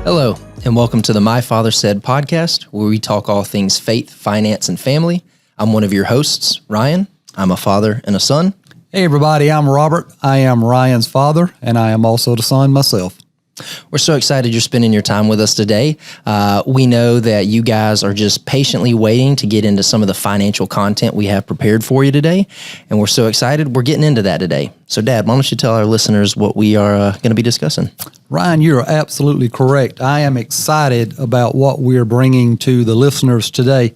Hello, and welcome to the My Father Said podcast, where we talk all things faith, finance, and family. I'm one of your hosts, Ryan. I'm a father and a son. Hey, everybody, I'm Robert. I am Ryan's father, and I am also the son myself. We're so excited you're spending your time with us today. We know that you guys are just patiently waiting to get into some of the financial content we have prepared for you today, and we're so excited we're getting into that today. So, Dad, why don't you tell our listeners what we are going to be discussing? Ryan, you're absolutely correct. I am excited about what we're bringing to the listeners today.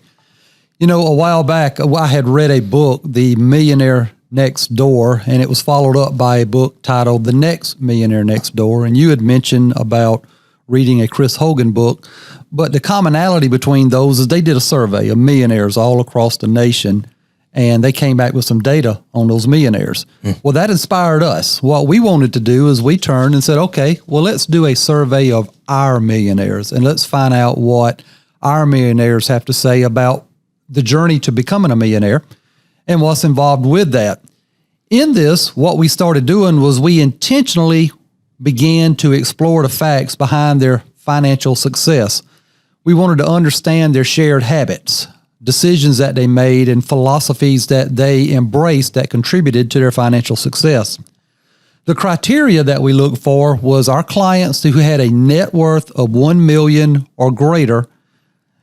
You know, a while back, I had read a book, The Millionaire Next Door, and it was followed up by a book titled The Next Millionaire Next Door. And you had mentioned about reading a Chris Hogan book, but the commonality between those is they did a survey of millionaires all across the nation, and they came back with some data on those millionaires. Well, that inspired us. What we wanted to do is we turned and said, okay, well, let's do a survey of our millionaires, and let's find out what our millionaires have to say about the journey to becoming a millionaire and what's involved with that. In this, what we started doing was we intentionally began to explore the facts behind their financial success. We wanted to understand their shared habits, decisions that they made, and philosophies that they embraced that contributed to their financial success. The criteria that we looked for was our clients who had a net worth of $1 million or greater,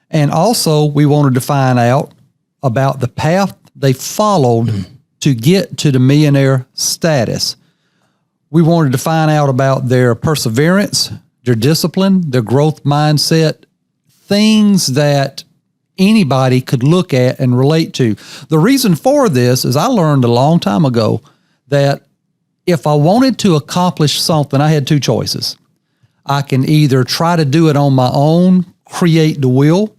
and also we wanted to find out about the path they followed to get to the millionaire status. We wanted to find out about their perseverance, their discipline, their growth mindset, things that anybody could look at and relate to. The reason for this is I learned a long time ago that if I wanted to accomplish something, I had two choices. I can either try to do it on my own, create the will,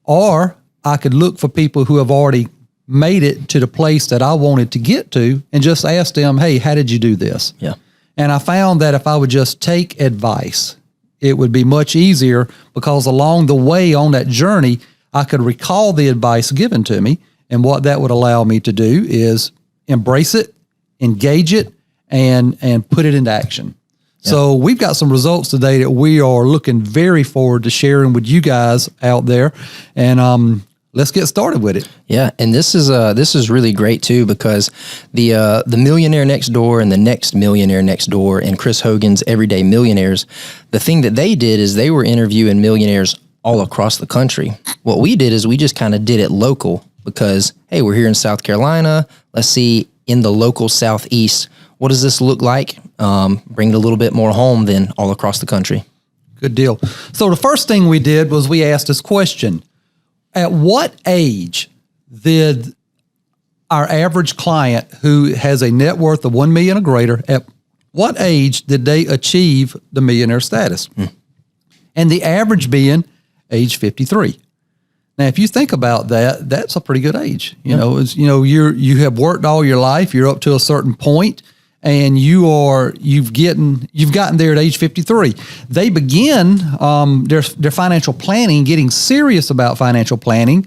or I could look for people who have already made it to the place that I wanted to get to and just ask them, hey, how did you do this? Yeah. And I found that if I would just take advice, it would be much easier because along the way on that journey, I could recall the advice given to me. And what that would allow me to do is embrace it, engage it, and put it into action. Yeah. So we've got some results today that we are looking very forward to sharing with you guys out there. And let's get started with it. Yeah, and this is really great too, because the Millionaire Next Door and the Next Millionaire Next Door and Chris Hogan's Everyday Millionaires, the thing that they did is they were interviewing millionaires all across the country. What we did is we just kind of did it local because, hey, we're here in South Carolina. Let's see in the local Southeast, what does this look like? Bring it a little bit more home than all across the country. Good deal. So the first thing we did was we asked this question. At what age did our average client who has a net worth of $1 million or greater, at what age did they achieve the millionaire status? And the average being age 53. Now, if you think about that, that's a pretty good age. You know, you have worked all your life, you're up to a certain point, and you've gotten there at age 53. They begin their financial planning, getting serious about financial planning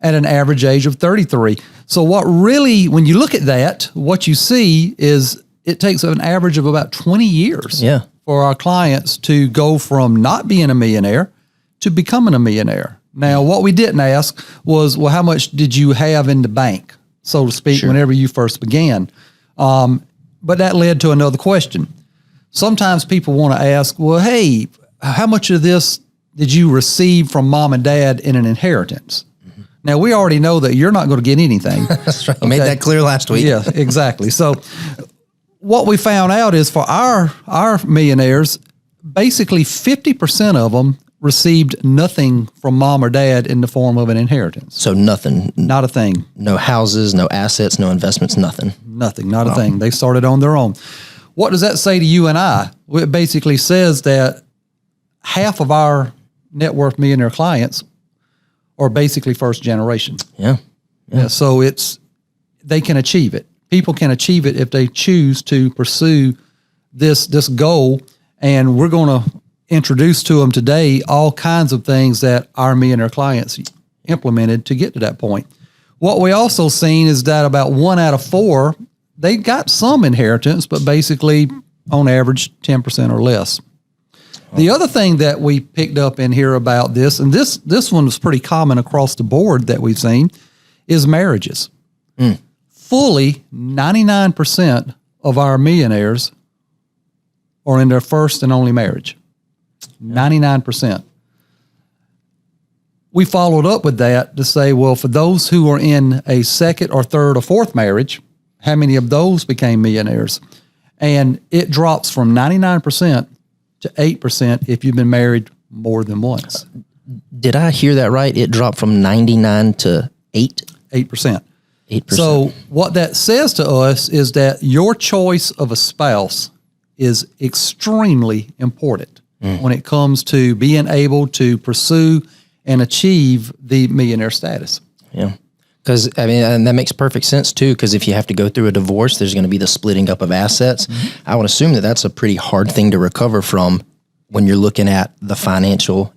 at an average age of 33. So when you look at that, what you see is it takes an average of about 20 years for our clients to go from not being a millionaire to becoming a millionaire. Now, what we didn't ask was, well, how much did you have in the bank, so to speak, whenever you first began? But that led to another question. Sometimes people want to ask, well, hey, how much of this did you receive from mom and dad in an inheritance? Now, we already know that you're not going to get anything. That's right. I made that clear last week. Yeah, exactly. So what we found out is for our millionaires, basically 50% of them received nothing from mom or dad in the form of an inheritance. So nothing. Not a thing. No houses, no assets, no investments, nothing. Nothing, not a thing. They started on their own. What does that say to you and I? Well, it basically says that half of our net worth millionaire clients are basically first generation. Yeah. So they can achieve it. People can achieve it if they choose to pursue this goal. And we're going to introduce to them today all kinds of things that our millionaire clients implemented to get to that point. What we also seen is that about 1 out of 4, they got some inheritance, but basically on average 10% or less. The other thing that we picked up in here about this, and this one was pretty common across the board that we've seen, is marriages. Fully 99% of our millionaires are in their first and only marriage. 99%. We followed up with that to say, well, for those who are in a second or third or fourth marriage, how many of those became millionaires? And it drops from 99% to 8% if you've been married more than once. Did I hear that right? It dropped from 99 to 8? 8%. 8%. So what that says to us is that your choice of a spouse is extremely important when it comes to being able to pursue and achieve the millionaire status. Yeah. Because, I mean, and that makes perfect sense, too, because if you have to go through a divorce, there's going to be the splitting up of assets. I would assume that that's a pretty hard thing to recover from when you're looking at the financial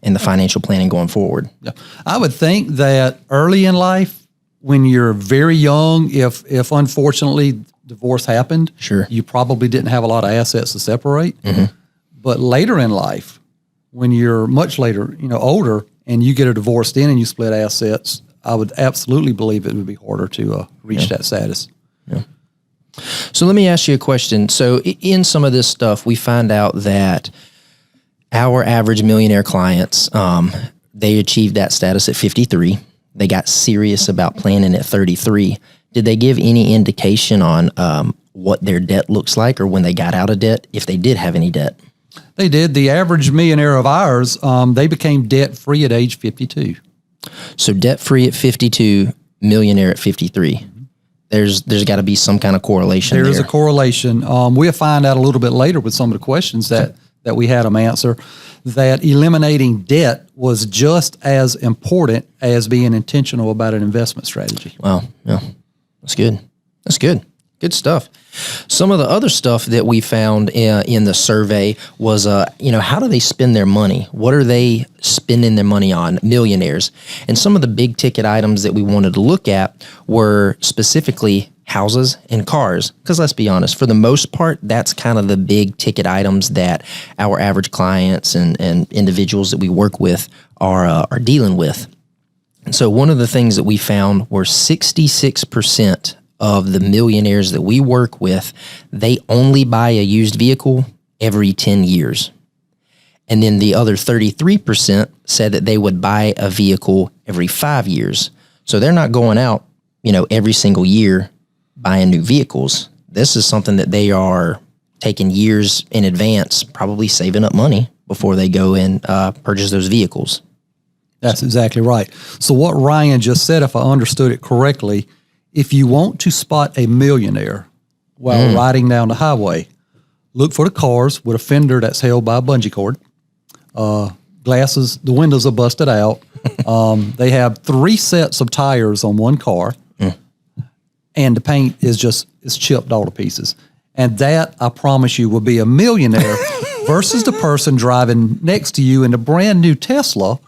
planning going forward. Yeah. I would think that early in life, when you're very young, if unfortunately divorce happened, Sure. you probably didn't have a lot of assets to separate. But later in life, when you're much later, older, and you get a divorce then and you split assets, I would absolutely believe it would be harder to reach that status. Yeah. So let me ask you a question. So in some of this stuff, we find out that our average millionaire clients, they achieved that status at 53. They got serious about planning at 33. Did they give any indication on what their debt looks like or when they got out of debt, if they did have any debt? They did. The average millionaire of ours, they became debt-free at age 52. So debt-free at 52, millionaire at 53. There's got to be some kind of correlation there. There is a correlation. We'll find out a little bit later with some of the questions that we had them answer, that eliminating debt was just as important as being intentional about an investment strategy. Wow. Yeah. That's good. That's good. Good stuff. Some of the other stuff that we found in the survey was, how do they spend their money? What are they spending their money on, millionaires? And some of the big ticket items that we wanted to look at were specifically houses and cars. Because let's be honest, for the most part, that's kind of the big ticket items that our average clients and individuals that we work with are dealing with. And so one of the things that we found were 66% of the millionaires that we work with, they only buy a used vehicle every 10 years. And then the other 33% said that they would buy a vehicle every 5 years. So they're not going out, every single year buying new vehicles. This is something that they are taking years in advance, probably saving up money before they go and purchase those vehicles. That's exactly right. So what Ryan just said, if I understood it correctly, if you want to spot a millionaire while riding down the highway, look for the cars with a fender that's held by a bungee cord. Glasses, the windows are busted out. They have 3 sets of tires on one car, and the paint is chipped all to pieces. And that, I promise you, will be a millionaire versus the person driving next to you in a brand new Tesla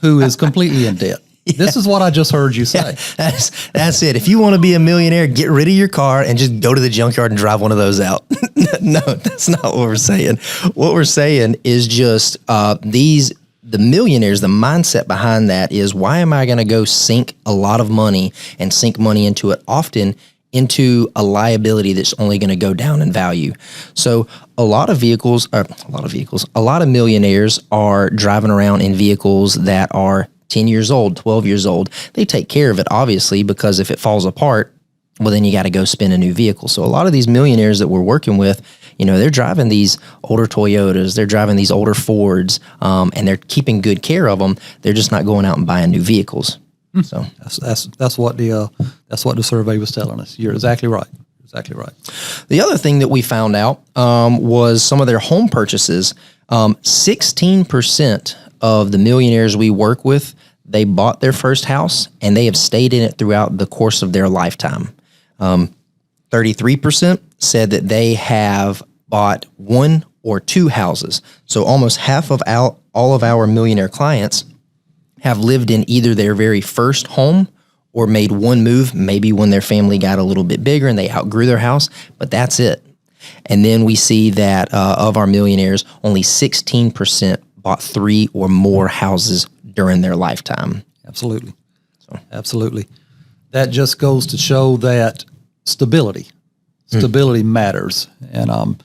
who is completely in debt. Yeah. This is what I just heard you say. Yeah, that's it. If you want to be a millionaire, get rid of your car and just go to the junkyard and drive one of those out. No, that's not what we're saying. What we're saying is just the millionaires, the mindset behind that is, why am I going to go sink a lot of money and sink money into it, often into a liability that's only going to go down in value? So a lot of millionaires are driving around in vehicles that are 10 years old, 12 years old. They take care of it, obviously, because if it falls apart, well, then you got to go spend a new vehicle. So a lot of these millionaires that we're working with, they're driving these older Toyotas, they're driving these older Fords, and they're keeping good care of them. They're just not going out and buying new vehicles. So that's what the survey was telling us. You're exactly right. Exactly right. The other thing that we found out was some of their home purchases. 16% of the millionaires we work with, they bought their first house and they have stayed in it throughout the course of their lifetime. 33% said that they have bought 1 or 2 houses. So almost half of all of our millionaire clients have lived in either their very first home or made one move, maybe when their family got a little bit bigger and they outgrew their house, but that's it. And then we see that of our millionaires, only 16% bought 3 or more houses during their lifetime. Absolutely. Absolutely. That just goes to show that stability matters. And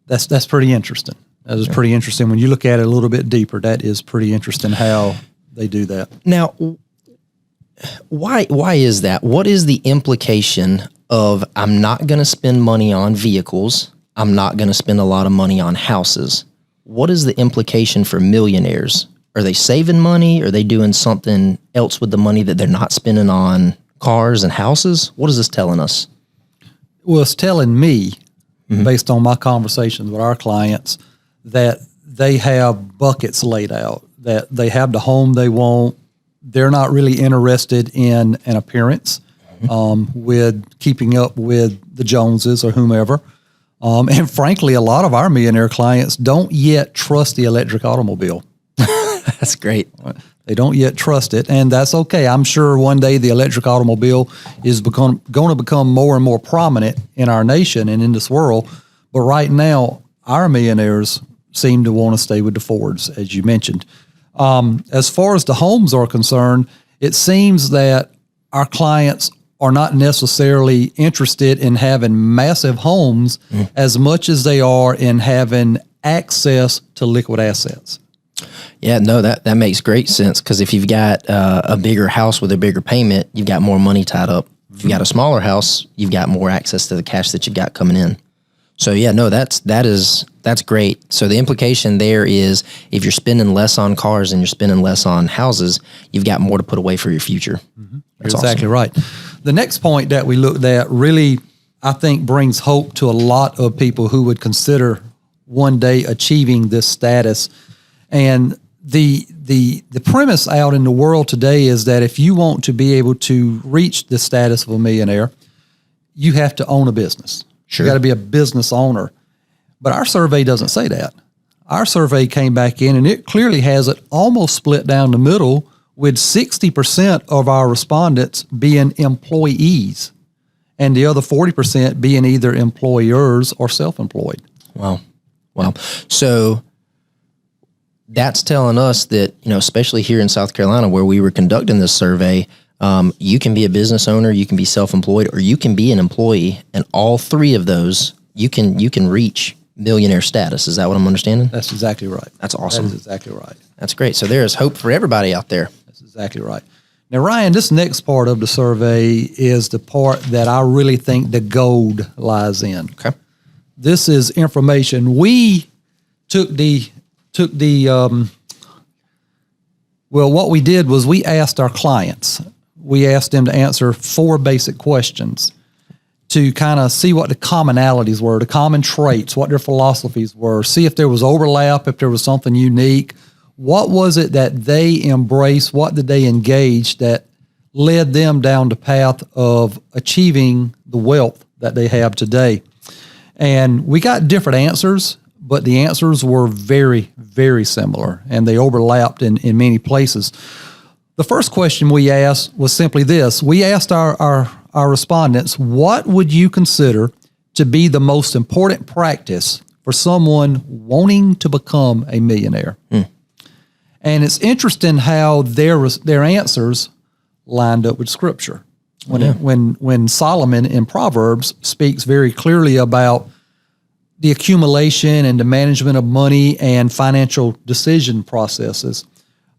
that's pretty interesting. That is pretty interesting. When you look at it a little bit deeper, that is pretty interesting how they do that. Now, why is that? What is the implication of I'm not going to spend money on vehicles, I'm not going to spend a lot of money on houses? What is the implication for millionaires? Are they saving money? Are they doing something else with the money that they're not spending on cars and houses? What is this telling us? Well, it's telling me, based on my conversations with our clients, that they have buckets laid out, that they have the home they want. They're not really interested in an appearance, with keeping up with the Joneses or whomever. And frankly, a lot of our millionaire clients don't yet trust the electric automobile. That's great. They don't yet trust it, and that's okay. I'm sure one day the electric automobile is going to become more and more prominent in our nation and in this world. But right now, our millionaires seem to want to stay with the Fords, as you mentioned. As far as the homes are concerned, it seems that our clients are not necessarily interested in having massive homes as much as they are in having access to liquid assets. Yeah, no, that makes great sense, because if you've got a bigger house with a bigger payment, you've got more money tied up. If you've got a smaller house, you've got more access to the cash that you've got coming in. So yeah, no, that's great. So the implication there is if you're spending less on cars and you're spending less on houses, you've got more to put away for your future. That's exactly right. The next point that we looked at really, I think, brings hope to a lot of people who would consider one day achieving this status. And the premise out in the world today is that if you want to be able to reach the status of a millionaire, you have to own a business. Sure. You got to be a business owner. But our survey doesn't say that. Our survey came back in and it clearly has it almost split down the middle, with 60% of our respondents being employees and the other 40% being either employers or self-employed. Wow. So that's telling us that, especially here in South Carolina where we were conducting this survey, you can be a business owner, you can be self-employed, or you can be an employee, and all three of those you can reach millionaire status. Is that what I'm understanding? That's exactly right. That's awesome. That is exactly right. That's great. So there is hope for everybody out there. That's exactly right. Now, Ryan, this next part of the survey is the part that I really think the gold lies in. Okay. This is information. We took what we did was we asked our clients, we asked them to answer 4 basic questions to kind of see what the commonalities were, the common traits, what their philosophies were, see if there was overlap, if there was something unique. What was it that they embraced? What did they engage that led them down the path of achieving the wealth that they have today? And we got different answers, but the answers were very, very similar, and they overlapped in many places. The first question we asked was simply this. We asked our respondents, what would you consider to be the most important practice for someone wanting to become a millionaire? And it's interesting how their answers lined up with Scripture. When Solomon in Proverbs speaks very clearly about the accumulation and the management of money and financial decision processes,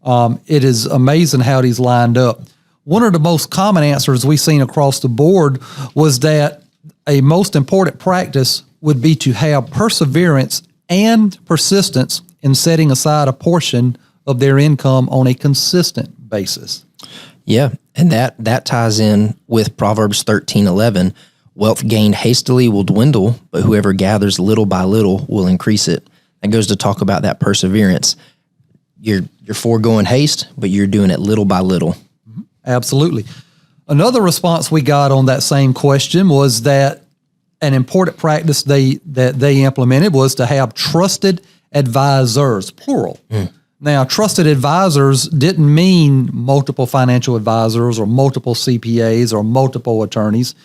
it is amazing how these lined up. One of the most common answers we've seen across the board was that a most important practice would be to have perseverance and persistence in setting aside a portion of their income on a consistent basis. Yeah, and that ties in with Proverbs 13:11. Wealth gained hastily will dwindle, but whoever gathers little by little will increase it. That goes to talk about that perseverance. You're foregoing haste, but you're doing it little by little. Absolutely. Another response we got on that same question was that an important practice that they implemented was to have trusted advisors, plural. Now, trusted advisors didn't mean multiple financial advisors or multiple CPAs or multiple attorneys.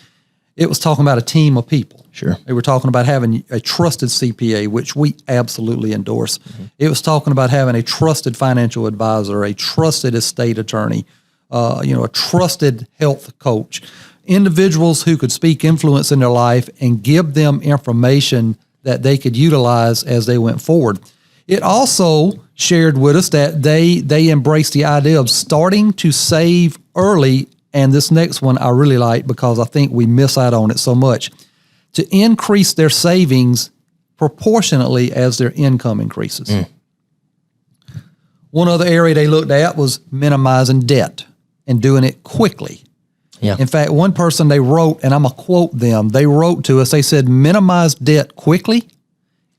It was talking about a team of people. Sure. They were talking about having a trusted CPA, which we absolutely endorse. It was talking about having a trusted financial advisor, a trusted estate attorney, a trusted health coach, individuals who could speak influence in their life and give them information that they could utilize as they went forward. It also shared with us that they embraced the idea of starting to save early. And this next one I really like because I think we miss out on it so much. To increase their savings proportionately as their income increases. One other area they looked at was minimizing debt and doing it quickly. Yeah. In fact, one person they wrote, and I'm going to quote them, they wrote to us, they said, minimize debt quickly,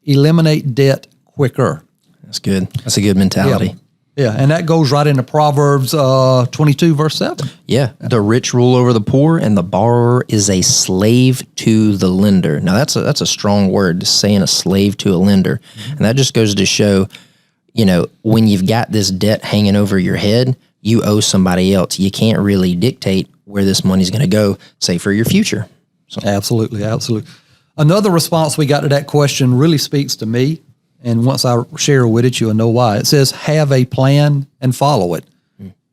eliminate debt quicker. That's good. That's a good mentality. Yeah, and that goes right into Proverbs 22, verse 7. Yeah, the rich rule over the poor, and the borrower is a slave to the lender. Now, that's a strong word, saying a slave to a lender. And that just goes to show, when you've got this debt hanging over your head, you owe somebody else. You can't really dictate where this money's going to go, say, for your future. So. Absolutely. Another response we got to that question really speaks to me. And once I share with it, you'll know why. It says, have a plan and follow it.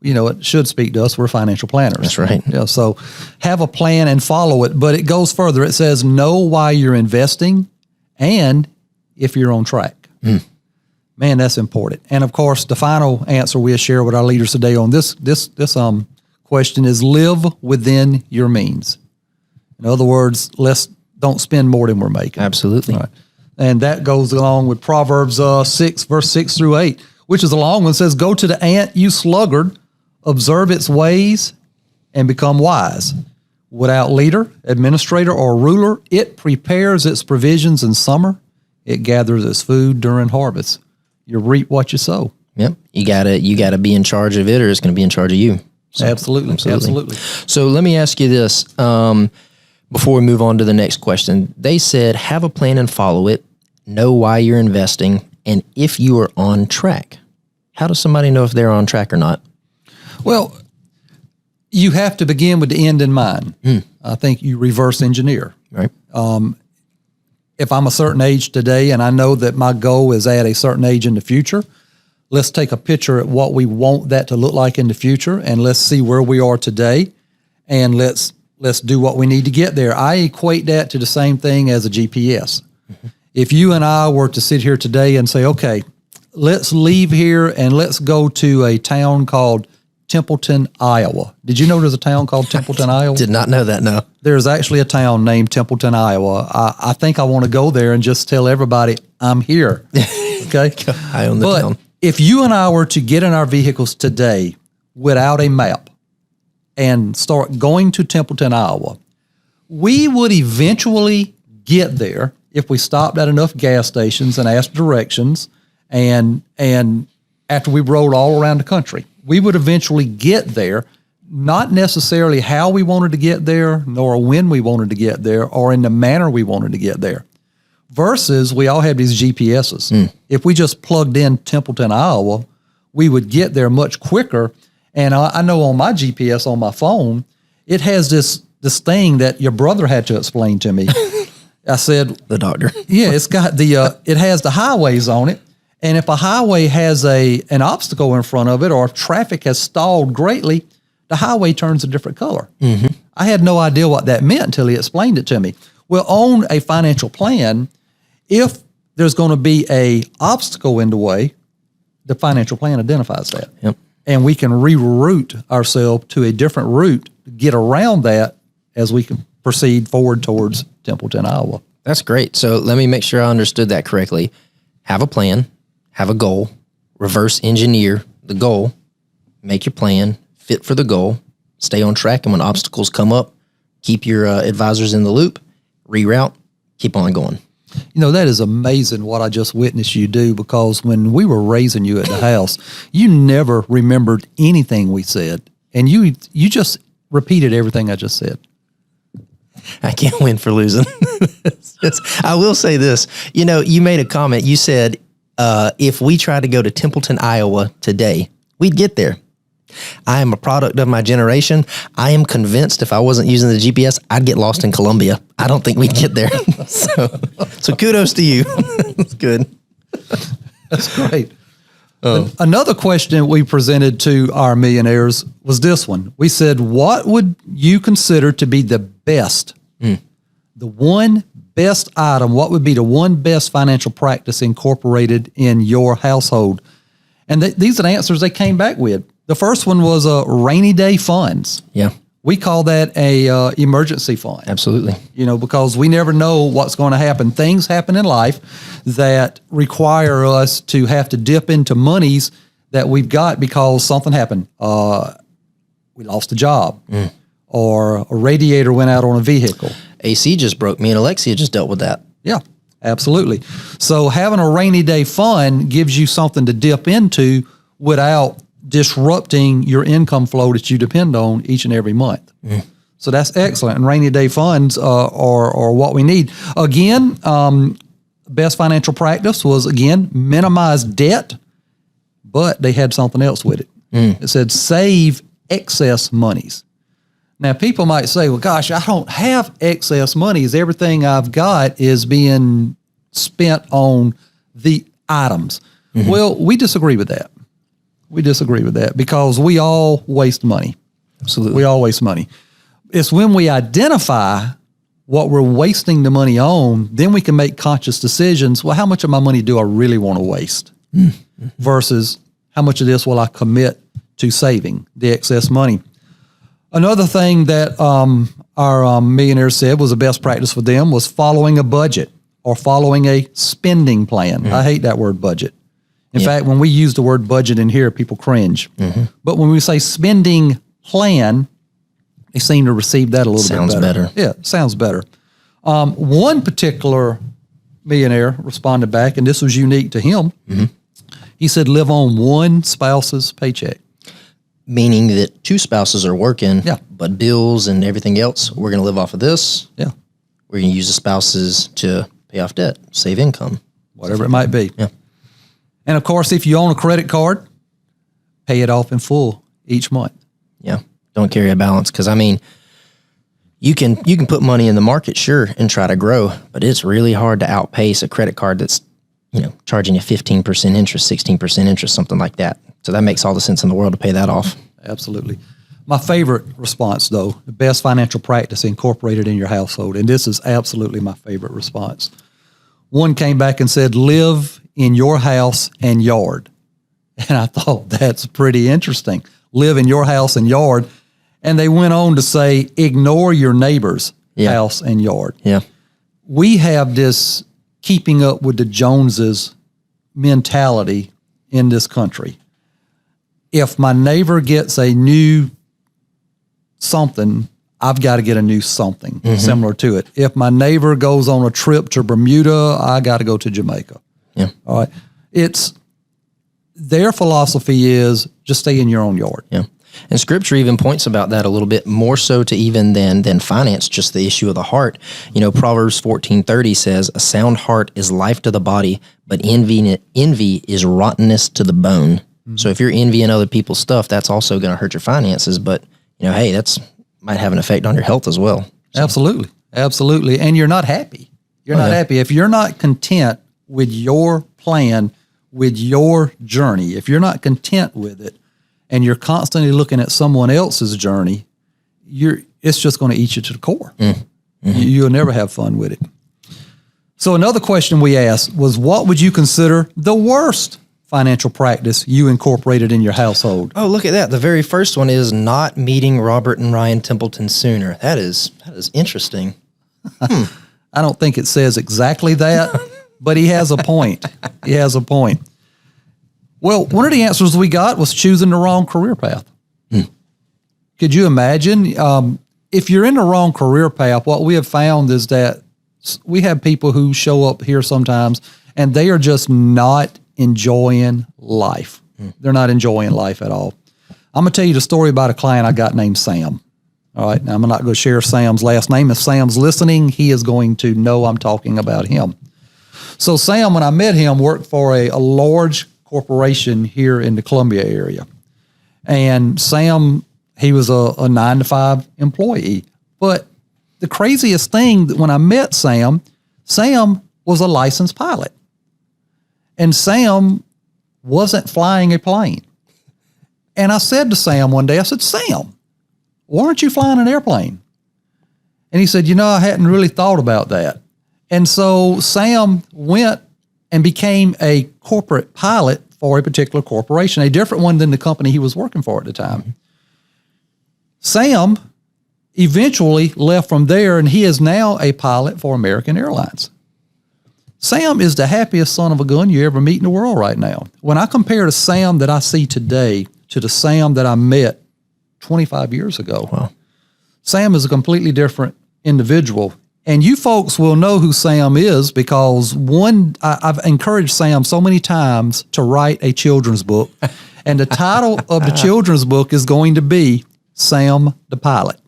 It should speak to us. We're financial planners. That's right. Yeah, so have a plan and follow it. But it goes further. It says, know why you're investing and if you're on track. Man, that's important. And of course, the final answer we'll share with our leaders today on this question is live within your means. In other words, don't spend more than we're making. Absolutely. Right. And that goes along with Proverbs 6, verse 6 through 8, which is a long one. It says, go to the ant, you sluggard, observe its ways and become wise. Without leader, administrator, or ruler, it prepares its provisions in summer. It gathers its food during harvest. You reap what you sow. Yep. You gotta be in charge of it, or it's going to be in charge of you. So, Absolutely. So let me ask you this. Before we move on to the next question, they said, have a plan and follow it, know why you're investing, and if you are on track. How does somebody know if they're on track or not? Well, you have to begin with the end in mind. I think you reverse engineer. Right. If I'm a certain age today and I know that my goal is at a certain age in the future, let's take a picture at what we want that to look like in the future, and let's see where we are today, and let's do what we need to get there. I equate that to the same thing as a GPS. If you and I were to sit here today and say, okay, let's leave here and let's go to a town called Templeton, Iowa. Did you know there's a town called Templeton, Iowa? Did not know that, no. There's actually a town named Templeton, Iowa. I think I want to go there and just tell everybody I'm here. Okay? I own the town. If you and I were to get in our vehicles today without a map and start going to Templeton, Iowa, we would eventually get there if we stopped at enough gas stations and asked directions, and after we rode all around the country. We would eventually get there, not necessarily how we wanted to get there, nor when we wanted to get there, or in the manner we wanted to get there. Versus we all have these GPSs. If we just plugged in Templeton, Iowa, we would get there much quicker. And I know on my GPS on my phone, it has this thing that your brother had to explain to me. I said, the doctor. Yeah, it's got it has the highways on it. And if a highway has an obstacle in front of it, or if traffic has stalled greatly, the highway turns a different color. I had no idea what that meant until he explained it to me. Well, on a financial plan, if there's going to be a obstacle in the way, the financial plan identifies that. Yep. And we can reroute ourselves to a different route to get around that as we can proceed forward towards Templeton, Iowa. That's great. So let me make sure I understood that correctly. Have a plan, have a goal, reverse engineer the goal, make your plan, fit for the goal, stay on track, and when obstacles come up, keep your advisors in the loop, reroute, keep on going. You know, that is amazing what I just witnessed you do, because when we were raising you at the house, you never remembered anything we said, and you just repeated everything I just said. I can't win for losing. I will say this. You know, you made a comment. You said, if we tried to go to Templeton, Iowa today, we'd get there. I am a product of my generation. I am convinced if I wasn't using the GPS, I'd get lost in Colombia. I don't think we'd get there. So kudos to you. That's good. That's great. Another question we presented to our millionaires was this one. We said, what would you consider to be the best, the one best item? What would be the one best financial practice incorporated in your household? And these are the answers they came back with. The first one was rainy day funds. Yeah. We call that a emergency fund. Absolutely. Because we never know what's going to happen. Things happen in life that require us to have to dip into monies that we've got because something happened. We lost a job, or a radiator went out on a vehicle. AC just broke. Me and Alexia just dealt with that. Yeah, absolutely. So having a rainy day fund gives you something to dip into without disrupting your income flow that you depend on each and every month. So that's excellent. And rainy day funds are what we need. Again, best financial practice was, again, minimize debt, but they had something else with it. It said save excess monies. Now, people might say, well, gosh, I don't have excess monies. Everything I've got is being spent on the items. Well, we disagree with that. We disagree with that because we all waste money. Absolutely. We all waste money. It's when we identify what we're wasting the money on, then we can make conscious decisions. Well, how much of my money do I really want to waste versus how much of this will I commit to saving the excess money? Another thing that our millionaires said was the best practice for them was following a budget or following a spending plan. I hate that word budget. In fact, when we use the word budget in here, people cringe. But when we say spending plan, they seem to receive that a little bit better. Yeah, sounds better. One particular millionaire responded back, and this was unique to him. He said, live on one spouse's paycheck. Meaning that two spouses are working, but bills and everything else, we're going to live off of this. Yeah. We're going to use the spouses to pay off debt, save income. Whatever it might be. Yeah. And of course, if you own a credit card, pay it off in full each month. Yeah. Don't carry a balance. Because, I mean, you can put money in the market, sure, and try to grow, but it's really hard to outpace a credit card that's, charging you 15% interest, 16% interest, something like that. So that makes all the sense in the world to pay that off. Absolutely. My favorite response, though, the best financial practice incorporated in your household, and this is absolutely my favorite response. One came back and said, live in your house and yard. And I thought that's pretty interesting. Live in your house and yard. And they went on to say, ignore your neighbor's house and yard. Yeah. We have this keeping up with the Joneses mentality in this country. If my neighbor gets a new something, I've got to get a new something similar to it. If my neighbor goes on a trip to Bermuda, I got to go to Jamaica. Yeah. All right. It's their philosophy is just stay in your own yard. Yeah. And Scripture even points about that a little bit more so to even than finance, just the issue of the heart. Proverbs 14:30 says, a sound heart is life to the body, but envy is rottenness to the bone. So if you're envying other people's stuff, that's also going to hurt your finances. But, hey, that's might have an effect on your health as well. So. Absolutely. Absolutely. And you're not happy. You're not happy. If you're not content with your plan, with your journey, if you're not content with it, and you're constantly looking at someone else's journey, it's just going to eat you to the core. You'll never have fun with it. So another question we asked was, what would you consider the worst financial practice you incorporated in your household? Oh, look at that. The very first one is not meeting Robert and Ryan Templeton sooner. That is interesting. I don't think it says exactly that, but he has a point. He has a point. Well, one of the answers we got was choosing the wrong career path. Could you imagine if you're in the wrong career path? What we have found is that we have people who show up here sometimes and they are just not enjoying life. They're not enjoying life at all. I'm going to tell you the story about a client I got named Sam. All right. Now, I'm not going to share Sam's last name. If Sam's listening, he is going to know I'm talking about him. So Sam, when I met him, worked for a large corporation here in the Columbia area. And Sam, he was a 9-to-5 employee. But the craziest thing, that when I met Sam was a licensed pilot. And Sam wasn't flying a plane. And I said to Sam one day, I said, Sam, why aren't you flying an airplane? And he said, I hadn't really thought about that. And so Sam went and became a corporate pilot for a particular corporation, a different one than the company he was working for at the time. Mm-hmm. Sam eventually left from there, and he is now a pilot for American Airlines. Sam is the happiest son of a gun you ever meet in the world right now. When I compare the Sam that I see today to the Sam that I met 25 years ago, wow. Sam is a completely different individual. And you folks will know who Sam is because I've encouraged Sam so many times to write a children's book. And the title of the children's book is going to be Sam the Pilot.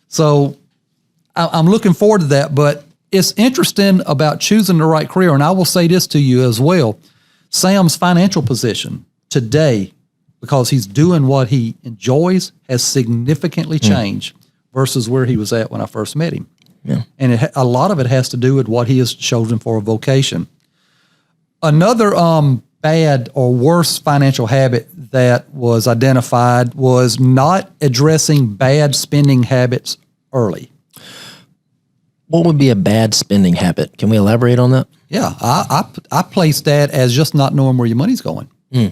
So I'm looking forward to that, but it's interesting about choosing the right career. And I will say this to you as well. Sam's financial position today, because he's doing what he enjoys, has significantly changed versus where he was at when I first met him. Yeah. And a lot of it has to do with what he has chosen for a vocation. Another bad or worse financial habit that was identified was not addressing bad spending habits early. What would be a bad spending habit? Can we elaborate on that? Yeah, I place that as just not knowing where your money's going. Yeah,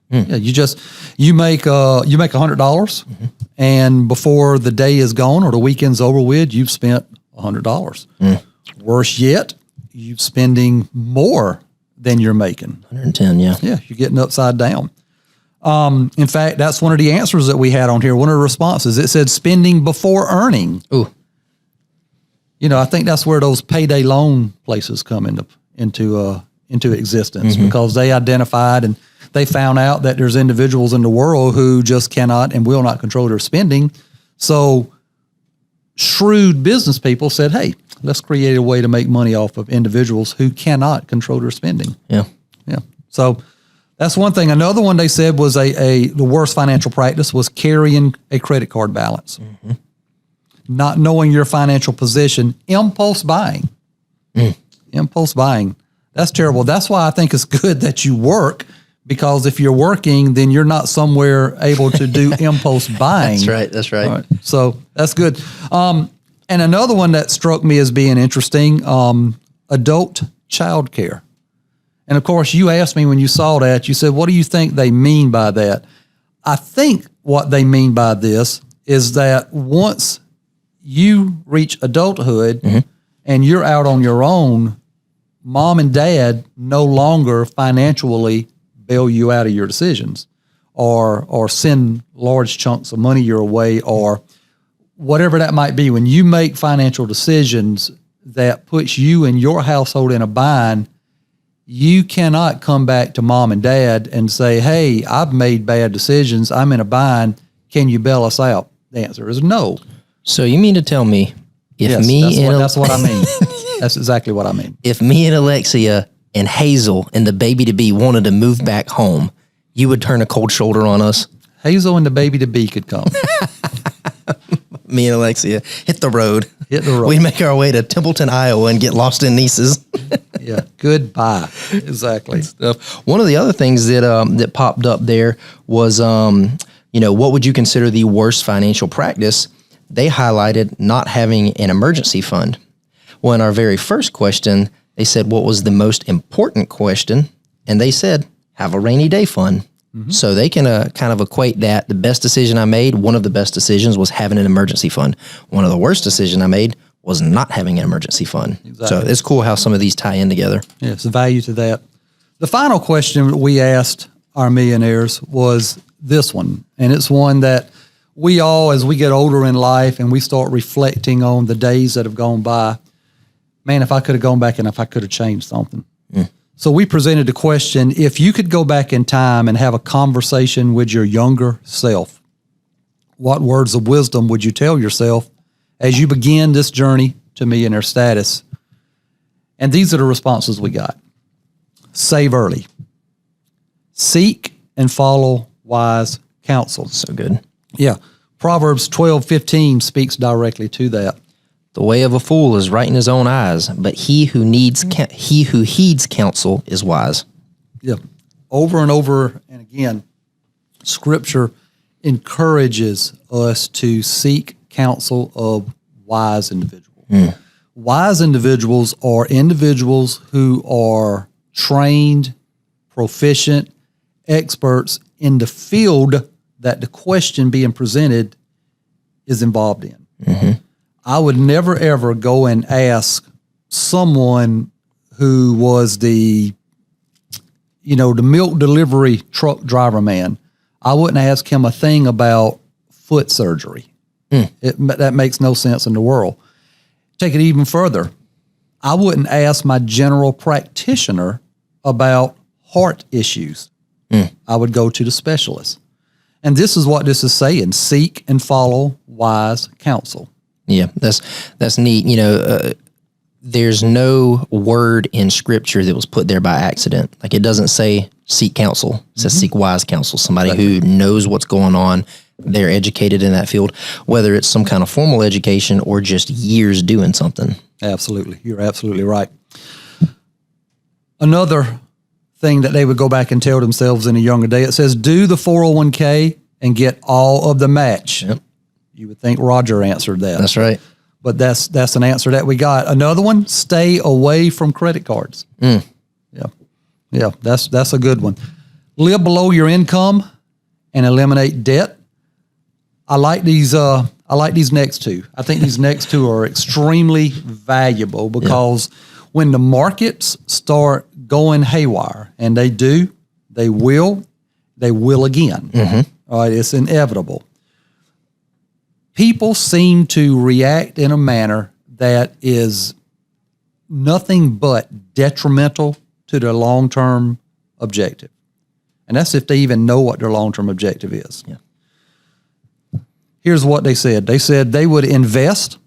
you make $100, and before the day is gone or the weekend's over with, you've spent $100. Worse yet, you're spending more than you're making. 110, yeah. Yeah, you're getting upside down. In fact, that's one of the answers that we had on here. One of the responses, it said spending before earning. Ooh. I think that's where those payday loan places come into existence because they identified and they found out that there's individuals in the world who just cannot and will not control their spending. So shrewd business people said, hey, let's create a way to make money off of individuals who cannot control their spending. Yeah. Yeah. So that's one thing. Another one they said was the worst financial practice was carrying a credit card balance. Not knowing your financial position, impulse buying. Impulse buying. That's terrible. That's why I think it's good that you work, because if you're working, then you're not somewhere able to do impulse buying. That's right. All right. So that's good. And another one that struck me as being interesting, adult child care. And of course, you asked me when you saw that, you said, what do you think they mean by that? I think what they mean by this is that once you reach adulthood and you're out on your own, mom and dad no longer financially bail you out of your decisions or send large chunks of money your way or whatever that might be. When you make financial decisions that puts you and your household in a bind, you cannot come back to mom and dad and say, hey, I've made bad decisions. I'm in a bind. Can you bail us out? The answer is no. So you mean to tell me that's what I mean. That's exactly what I mean. If me and Alexia and Hazel and the baby-to-be wanted to move back home, you would turn a cold shoulder on us? Hazel and the baby-to-be could come. Me and Alexia hit the road. We'd make our way to Templeton, Iowa and get lost in nieces. Yeah, goodbye. Exactly. One of the other things that popped up there was, what would you consider the worst financial practice? They highlighted not having an emergency fund. Well, in our very first question, they said, what was the most important question? And they said, have a rainy day fund. So they can kind of equate that. The best decision I made, one of the best decisions was having an emergency fund. One of the worst decisions I made was not having an emergency fund. Exactly. So it's cool how some of these tie in together. Yes, the value to that. The final question we asked our millionaires was this one. And it's one that we all, as we get older in life and we start reflecting on the days that have gone by, man, if I could have gone back and if I could have changed something. So we presented the question, if you could go back in time and have a conversation with your younger self, what words of wisdom would you tell yourself as you begin this journey to millionaire status? And these are the responses we got. Save early. Seek and follow wise counsel. So good. Yeah. Proverbs 12:15 speaks directly to that. The way of a fool is right in his own eyes, but he who heeds counsel is wise. Yeah. Over and over and again, Scripture encourages us to seek counsel of wise individuals. Wise individuals are individuals who are trained, proficient, experts in the field that the question being presented is involved in. I would never, ever go and ask someone who was the milk delivery truck driver man. I wouldn't ask him a thing about foot surgery. That makes no sense in the world. Take it even further. I wouldn't ask my general practitioner about heart issues. I would go to the specialist. And this is what this is saying: seek and follow wise counsel. Yeah, that's neat. There's no word in Scripture that was put there by accident. Like, it doesn't say seek counsel. It says seek wise counsel, somebody who knows what's going on. They're educated in that field, whether it's some kind of formal education or just years doing something. Absolutely. You're absolutely right. Another thing that they would go back and tell themselves in a younger day, it says, do the 401k and get all of the match. Yep. You would think Roger answered that. That's right. But that's an answer that we got. Another one, stay away from credit cards. Yeah, that's a good one. Live below your income and eliminate debt. I like these next two. I think these next two are extremely valuable because when the markets start going haywire, and they do, they will again. All right, it's inevitable. People seem to react in a manner that is nothing but detrimental to their long-term objective. And that's if they even know what their long-term objective is. Yeah. Here's what they said. They said they would invest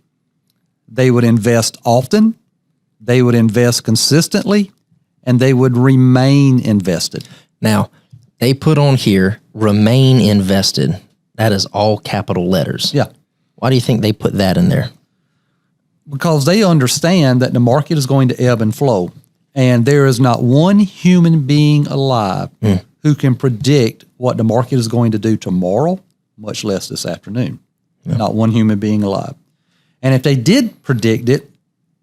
often, they would invest consistently, and they would remain invested. Now, they put on here, remain invested. That is all capital letters. Yeah. Why do you think they put that in there? Because they understand that the market is going to ebb and flow. And there is not one human being alive who can predict what the market is going to do tomorrow, much less this afternoon. Not one human being alive. And if they did predict it,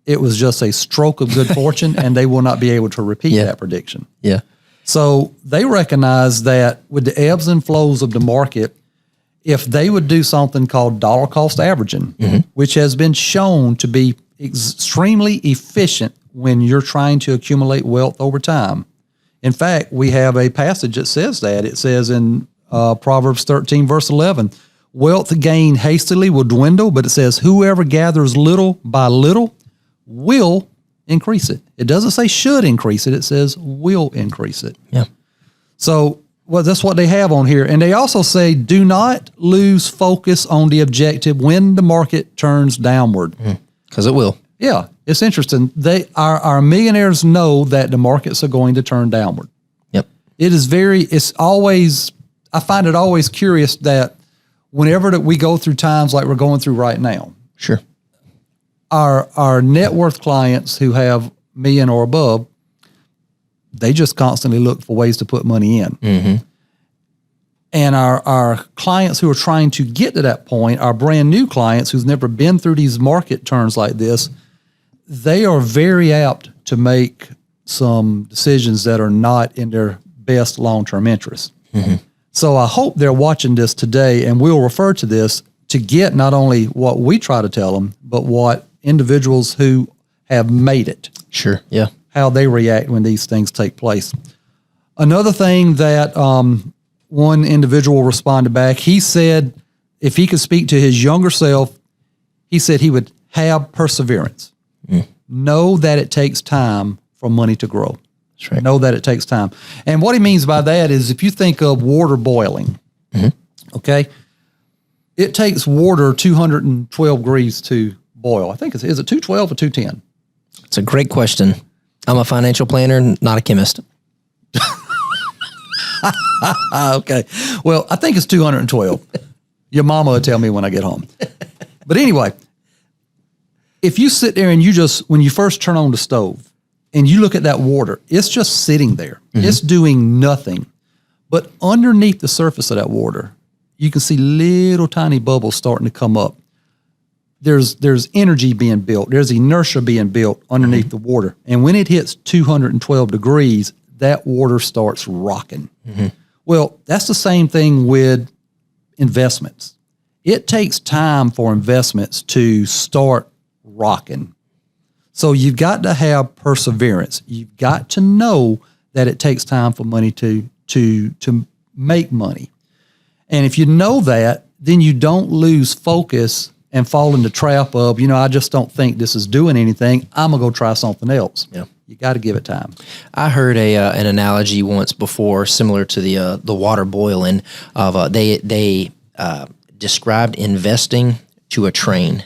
it was just a stroke of good fortune, and they will not be able to repeat that prediction. Yeah. So they recognize that with the ebbs and flows of the market, if they would do something called dollar cost averaging, which has been shown to be extremely efficient when you're trying to accumulate wealth over time. In fact, we have a passage that says that. It says in Proverbs 13, verse 11, wealth gained hastily will dwindle, but it says whoever gathers little by little will increase it. It doesn't say should increase it. It says will increase it. Yeah. So that's what they have on here. And they also say, do not lose focus on the objective when the market turns downward. Because it will. Yeah, it's interesting. Our millionaires know that the markets are going to turn downward. Yep. I find it always curious that whenever that we go through times like we're going through right now, Sure. our net worth clients who have $1 million or above, they just constantly look for ways to put money in. And our clients who are trying to get to that point, our brand new clients who's never been through these market turns like this, they are very apt to make some decisions that are not in their best long-term interest. So I hope they're watching this today, and we'll refer to this to get not only what we try to tell them, but what individuals who have made it. Sure. Yeah. How they react when these things take place. Another thing that one individual responded back, he said if he could speak to his younger self, he said he would have perseverance. Know that it takes time for money to grow. That's right. Know that it takes time. And what he means by that is if you think of water boiling, okay, it takes water 212 degrees to boil. I think is it 212 or 210? It's a great question. I'm a financial planner, not a chemist. Okay. Well, I think it's 212. Your mama will tell me when I get home. But anyway, if you sit there and when you first turn on the stove and you look at that water, it's just sitting there. Mm-hmm. It's doing nothing. But underneath the surface of that water, you can see little tiny bubbles starting to come up. There's energy being built. There's inertia being built underneath the water. And when it hits 212 degrees, that water starts rocking. Mm-hmm. Well, that's the same thing with investments. It takes time for investments to start rocking. So you've got to have perseverance. You've got to know that it takes time for money to make money. And if you know that, then you don't lose focus and fall in the trap of, I just don't think this is doing anything. I'm going to go try something else. Yeah. You got to give it time. I heard an analogy once before, similar to the water boiling. Of they described investing to a train.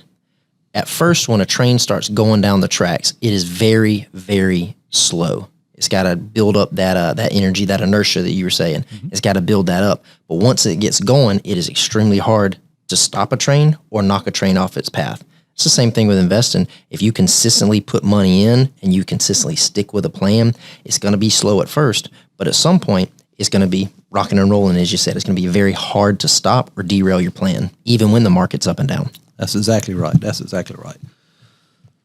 At first, when a train starts going down the tracks, it is very, very slow. It's got to build up that energy, that inertia that you were saying. Mm-hmm. It's got to build that up. But once it gets going, it is extremely hard to stop a train or knock a train off its path. It's the same thing with investing. If you consistently put money in and you consistently stick with a plan, it's going to be slow at first, but at some point, it's going to be rocking and rolling, as you said. It's going to be very hard to stop or derail your plan, even when the market's up and down. That's exactly right.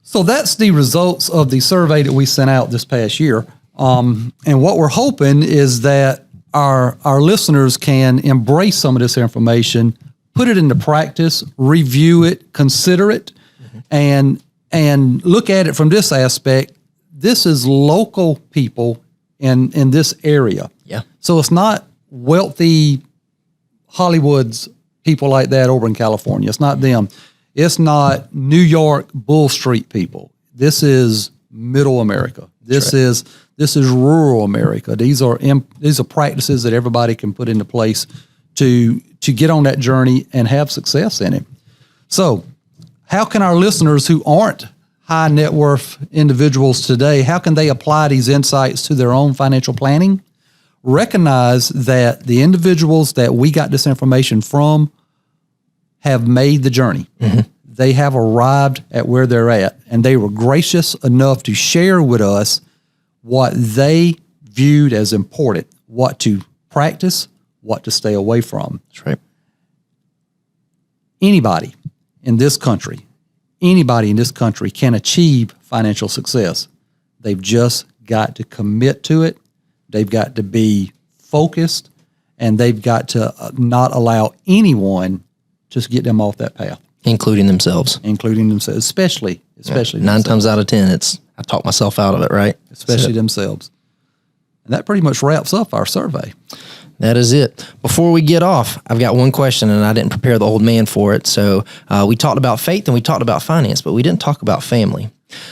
So that's the results of the survey that we sent out this past year. And what we're hoping is that our listeners can embrace some of this information, put it into practice, review it, consider it, and look at it from this aspect. This is local people in this area. Yeah. So it's not wealthy Hollywood's people like that over in California. It's not them. It's not New York Bull Street people. This is middle America. This is rural America. These are practices that everybody can put into place to get on that journey and have success in it. So, how can our listeners who aren't high net worth individuals today, how can they apply these insights to their own financial planning? Recognize that the individuals that we got this information from have made the journey. Mm-hmm. They have arrived at where they're at, and they were gracious enough to share with us what they viewed as important, what to practice, what to stay away from. That's right. Anybody in this country can achieve financial success. They've just got to commit to it. They've got to be focused, and they've got to not allow anyone to get them off that path. Including themselves, especially 9 times out of 10, I talk myself out of it, right? Especially themselves. And that pretty much wraps up our survey. That is it. Before we get off, I've got one question, and I didn't prepare the old man for it. So we talked about faith and we talked about finance, but we didn't talk about family.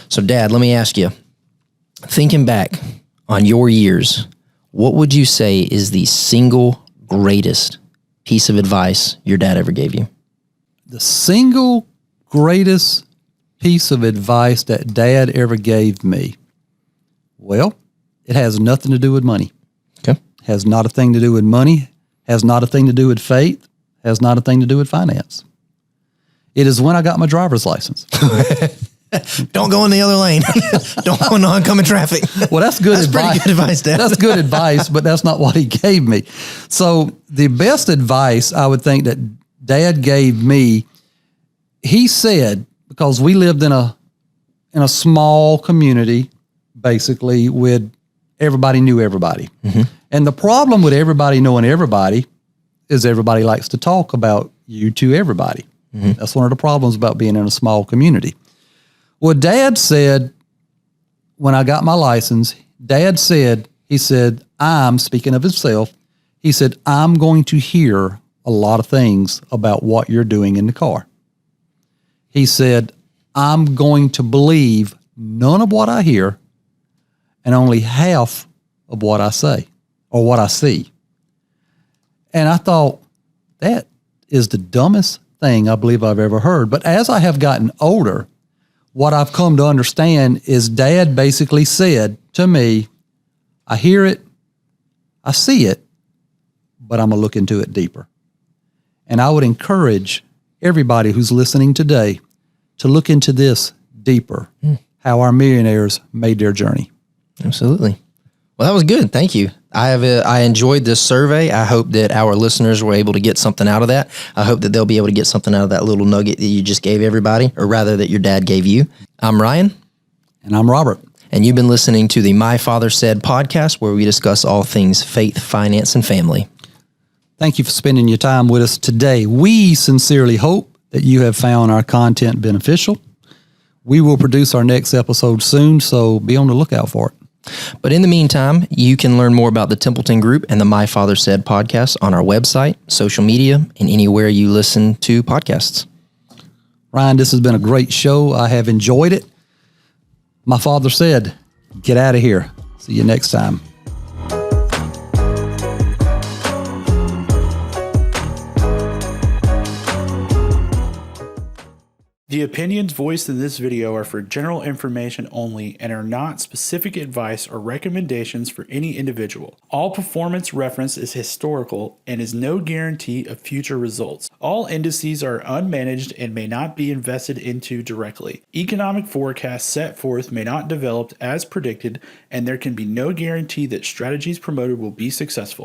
So, Dad, let me ask you, thinking back on your years, what would you say is the single greatest piece of advice your dad ever gave you? The single greatest piece of advice that Dad ever gave me, well, it has nothing to do with money. Okay. Has not a thing to do with money, has not a thing to do with faith, has not a thing to do with finance. It is when I got my driver's license. Don't go in the other lane. Don't go in oncoming traffic. Well, that's good advice. That's pretty good advice, Dad. That's good advice, but that's not what he gave me. So the best advice I would think that Dad gave me, he said, because we lived in a small community, basically, with everybody knew everybody. Mm-hmm. And the problem with everybody knowing everybody is everybody likes to talk about you to everybody. Mm-hmm. That's one of the problems about being in a small community. Well, Dad said, when I got my license, he said, I'm, speaking of himself, he said, I'm going to hear a lot of things about what you're doing in the car. He said, I'm going to believe none of what I hear and only half of what I say or what I see. And I thought, that is the dumbest thing I believe I've ever heard. But as I have gotten older, what I've come to understand is Dad basically said to me, I hear it, I see it, but I'm going to look into it deeper. And I would encourage everybody who's listening today to look into this deeper, how our millionaires made their journey. Absolutely. Well, that was good. Thank you. I enjoyed this survey. I hope that our listeners were able to get something out of that. I hope that they'll be able to get something out of that little nugget that you just gave everybody, or rather that your dad gave you. I'm Ryan. And I'm Robert. And you've been listening to the My Father Said podcast, where we discuss all things faith, finance, and family. Thank you for spending your time with us today. We sincerely hope that you have found our content beneficial. We will produce our next episode soon, so be on the lookout for it. But in the meantime, you can learn more about the Templeton Group and the My Father Said podcast on our website, social media, and anywhere you listen to podcasts. Ryan, this has been a great show. I have enjoyed it. My father said, get out of here. See you next time. The opinions voiced in this video are for general information only and are not specific advice or recommendations for any individual. All performance reference is historical and is no guarantee of future results. All indices are unmanaged and may not be invested into directly. Economic forecasts set forth may not develop as predicted, and there can be no guarantee that strategies promoted will be successful.